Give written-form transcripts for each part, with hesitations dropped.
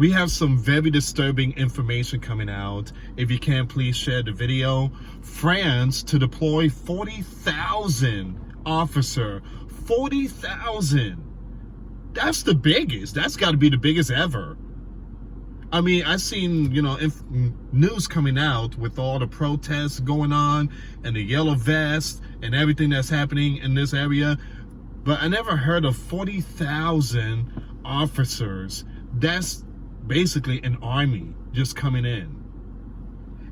We have some very disturbing information coming out. If you can, please share the video. France to deploy 40,000 officer. 40,000. That's the biggest. That's got to be the biggest ever. I mean, I've seen, news coming out with all the protests going on and the yellow vest and everything that's happening in this area. But I never heard of 40,000 officers. That's basically an army just coming in.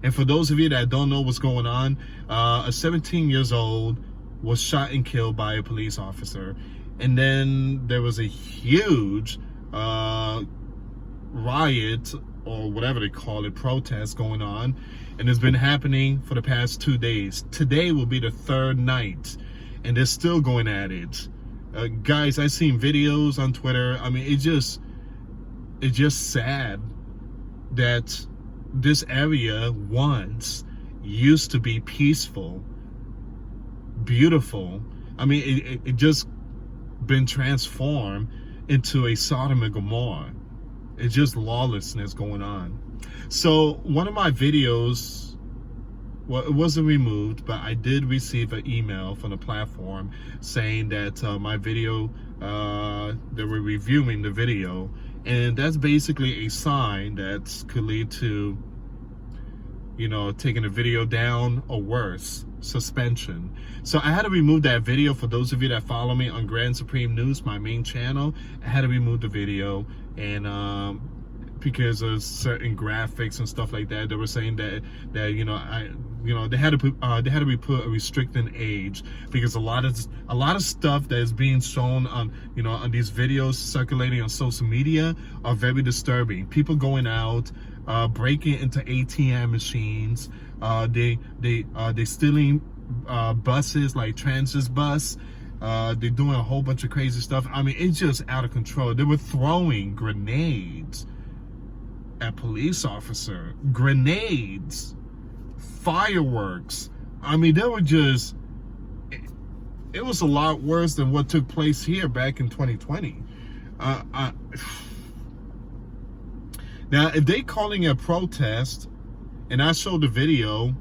And for those of you that don't know what's going on, a 17 years old was shot and killed by a police officer. And then there was a huge riot, or whatever they call it, protest going on. And it's been happening for the past 2 days. Today will be the third night. And they're still going at it. Guys, I've seen videos on Twitter. I mean, it's just sad that this area once used to be peaceful, beautiful. I mean, it just been transformed into a Sodom and Gomorrah. It's just lawlessness going on. So one of my videos, well, it wasn't removed, but I did receive an email from the platform saying that my video, they were reviewing the video, and that's basically a sign that could lead to, taking the video down or worse, suspension. So I had to remove that video. For those of you that follow me on Grand Supreme News, my main channel, I had to remove the video, and because of certain graphics and stuff like that, they were saying that they had to put a restricting age, because a lot of stuff that is being shown on on these videos circulating on social media are very disturbing. People going out, breaking into ATM machines, they stealing buses like Transit bus. They're doing a whole bunch of crazy stuff. I mean, it's just out of control. They were throwing grenades at police officer, grenades, fireworks. I mean, they were just, it was a lot worse than what took place here back in 2020. Now, if they calling it a protest, and I showed the video,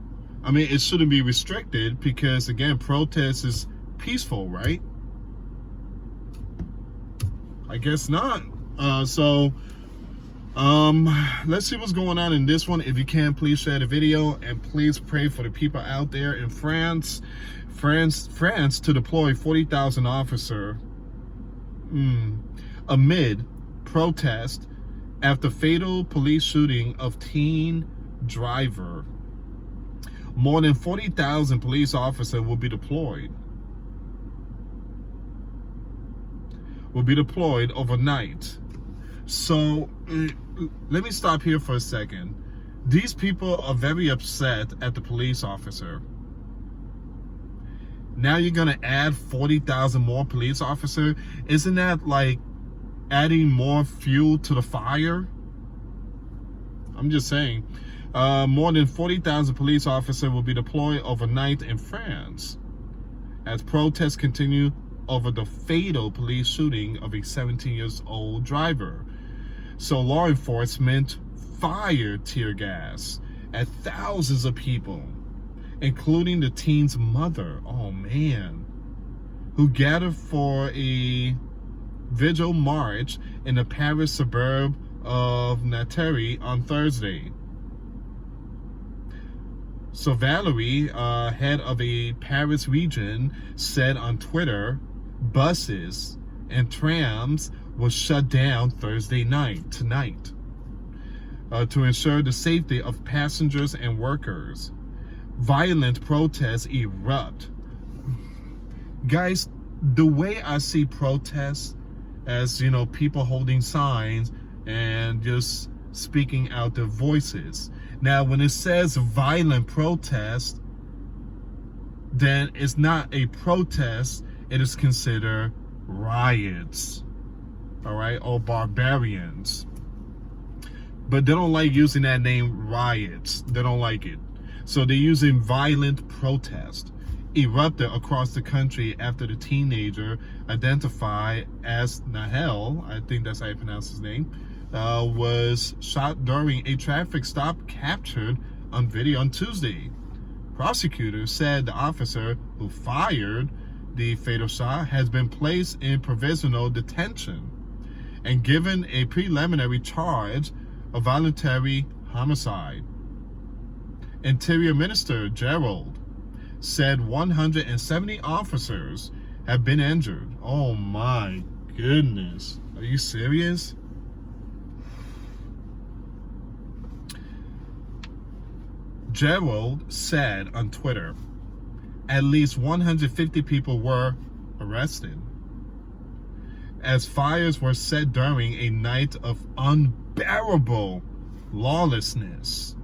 I mean, it shouldn't be restricted, because again, protest is peaceful, right? I guess not. Let's see what's going on in this one. If you can, please share the video, and please pray for the people out there in France to deploy 40,000 officer amid protest after fatal police shooting of teen driver. More than 40,000 police officers will be deployed overnight. So let me stop here for a second. These people are very upset at the police officer. Now you're gonna add 40,000 more police officers? Isn't that like adding more fuel to the fire? I'm just saying. More than 40,000 police officers will be deployed overnight in France as protests continue over the fatal police shooting of a 17-year-old driver. So law enforcement fired tear gas at thousands of people, including the teen's mother, oh man, who gathered for a vigil march in the Paris suburb of Nanterre on Thursday. So Valerie, head of a Paris region, said on Twitter, buses and trams was shut down Thursday night to ensure the safety of passengers and workers. Violent protests erupt. Guys, the way I see protests as, people holding signs and just speaking out their voices. Now, when it says violent protest, then it's not a protest. It is considered riots, all right, or barbarians. But they don't like using that name, riots. They don't like it. So they're using violent protest. Erupted across the country after the teenager identified as Nahel, I think that's how you pronounce his name, was shot during a traffic stop captured on video on Tuesday. Prosecutors said the officer who fired the fatal shot has been placed in provisional detention and given a preliminary charge of voluntary homicide. Interior Minister Gerald said 170 officers have been injured. Oh my goodness. Are you serious? Gerald said on Twitter, at least 150 people were arrested as fires were set during a night of unbearable lawlessness.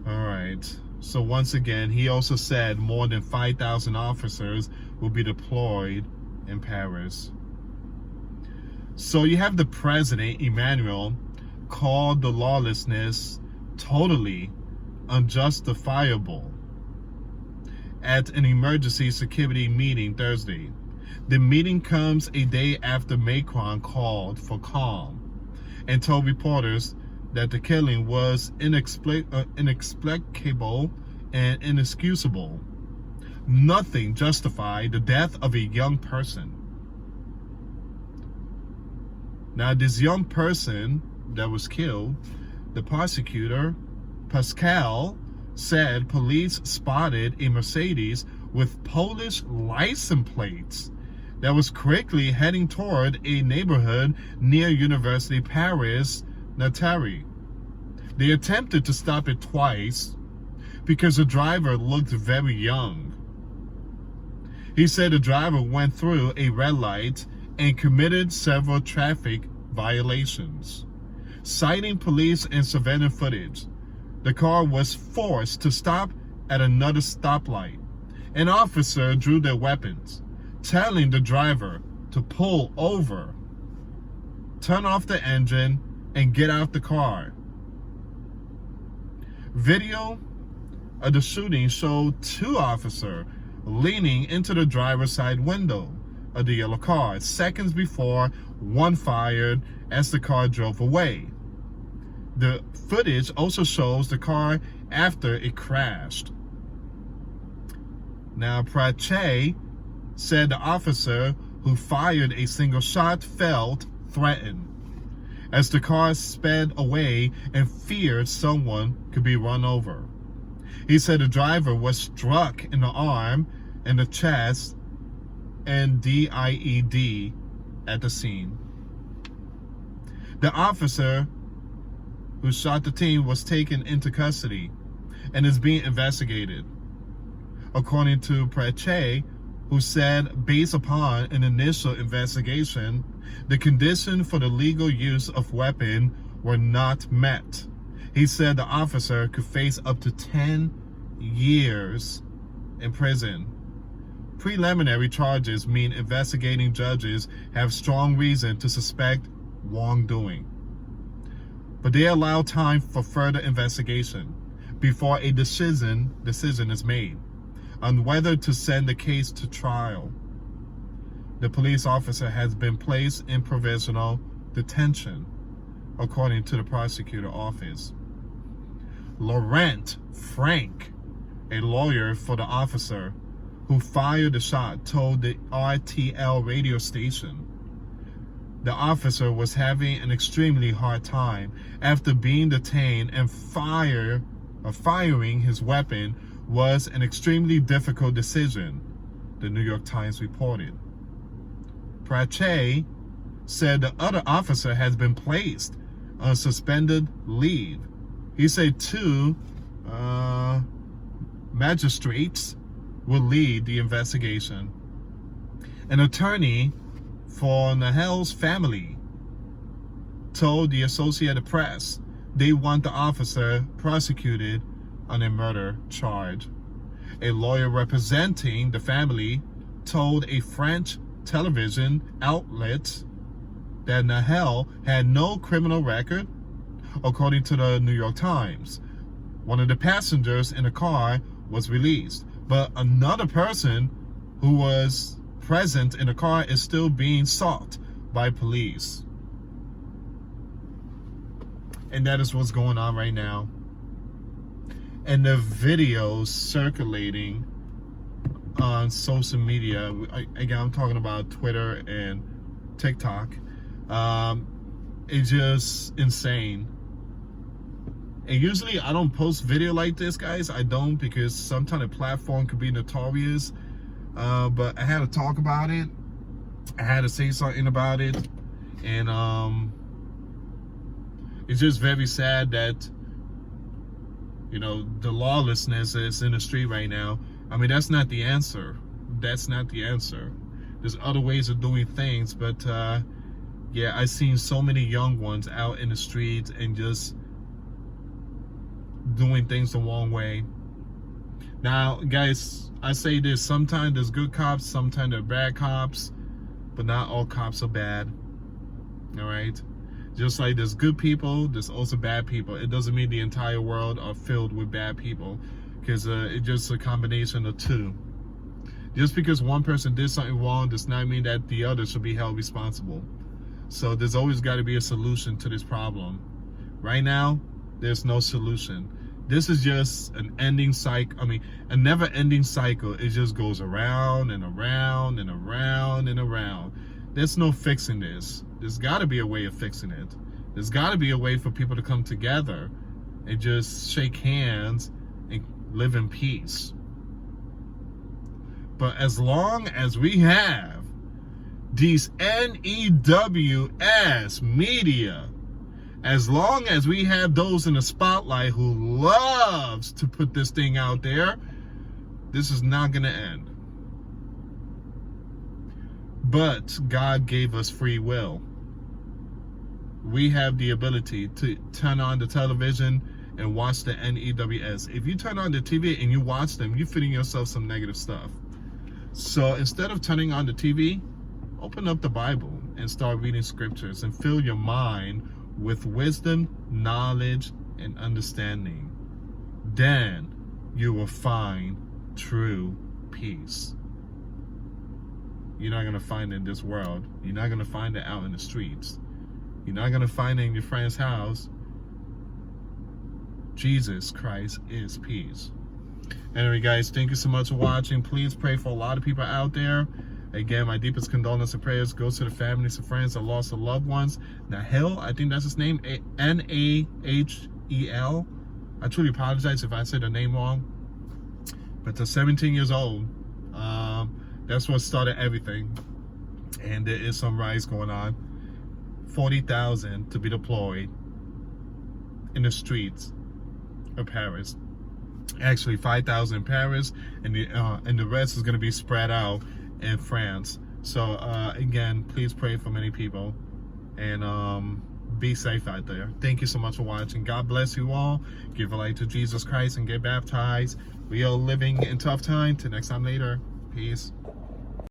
All right. So once again, he also said more than 5,000 officers will be deployed in Paris. So you have the president, Emmanuel, called the lawlessness totally unjustifiable at an emergency security meeting Thursday. The meeting comes a day after Macron called for calm and told reporters that the killing was inexplicable and inexcusable. Nothing justified the death of a young person. Now, this young person that was killed, the prosecutor, Pascal, said police spotted a Mercedes with Polish license plates that was quickly heading toward a neighborhood near University Paris Natari. They attempted to stop it twice because the driver looked very young. He said the driver went through a red light and committed several traffic violations. Citing police and surveillance footage, the car was forced to stop at another stoplight. An officer drew their weapons, telling the driver to pull over, turn off the engine, and get out the car. Video of the shooting showed two officers leaning into the driver's side window of the yellow car seconds before one fired as the car drove away. The footage also shows the car after it crashed. Now, Prache said the officer who fired a single shot felt threatened as the car sped away and feared someone could be run over. He said the driver was struck in the arm and the chest and DIED at the scene. The officer who shot the teen was taken into custody and is being investigated. According to Prache, who said based upon an initial investigation, the condition for the legal use of weapon were not met. He said the officer could face up to 10 years in prison. Preliminary charges mean investigating judges have strong reason to suspect wrongdoing, but they allow time for further investigation before a decision is made on whether to send the case to trial. The police officer has been placed in provisional detention, according to the prosecutor office. Laurent Frank, a lawyer for the officer who fired the shot, told the RTL radio station the officer was having an extremely hard time after being detained, and firing his weapon was an extremely difficult decision, the New York Times reported. Prache said the other officer has been placed on suspended leave. He said two magistrates will lead the investigation. An attorney for Nahel's family told the Associated Press they want the officer prosecuted on a murder charge. A lawyer representing the family told a French television outlet that Nahel had no criminal record, according to the New York Times. One of the passengers in the car was released, but another person who was present in the car is still being sought by police. And that is what's going on right now. And the videos circulating on social media, again, I'm talking about Twitter and TikTok, it's just insane. And usually I don't post video like this, guys. I don't, because sometimes the platform could be notorious. But I had to talk about it. I had to say something about it. And it's just very sad that, you know, the lawlessness is in the street right now. I mean, that's not the answer. That's not the answer. There's other ways of doing things. But yeah, I've seen so many young ones out in the streets and just doing things the wrong way. Now, guys, I say this: sometimes there's good cops, sometimes there's bad cops, but not all cops are bad. All right, just like there's good people, there's also bad people. It doesn't mean the entire world are filled with bad people, because it's just a combination of two. Just because one person did something wrong does not mean that the other should be held responsible. So there's always got to be a solution to this problem. Right now, there's no solution. This is just an ending cycle. I mean, a never-ending cycle. It just goes around and around and around and around. There's no fixing this. There's got to be a way of fixing it. There's got to be a way for people to come together and just shake hands and live in peace. But as long as we have these NEWS media, as long as we have those in the spotlight who loves to put this thing out there, this is not going to end. But God gave us free will. We have the ability to turn on the television and watch the NEWS. If you turn on the TV and you watch them, you're feeding yourself some negative stuff. So instead of turning on the TV, open up the Bible and start reading scriptures and fill your mind with wisdom, knowledge, and understanding. Then you will find true peace. You're not going to find it in this world. You're not going to find it out in the streets. You're not going to find it in your friend's house. Jesus Christ is peace. Anyway, guys, thank you so much for watching. Please pray for a lot of people out there. Again, my deepest condolences and prayers goes to the families and friends that lost their loved ones. Nahel, I think that's his name, Nahel. I truly apologize if I said the name wrong. But they're 17 years old. That's what started everything. And there is some riots going on. 40,000 to be deployed in the streets of Paris. Actually, 5,000 in Paris, and the rest is going to be spread out in France. So again, please pray for many people, and be safe out there. Thank you so much for watching. God bless you all. Give a light to Jesus Christ and get baptized. We are living in tough times. Till next time later. Peace.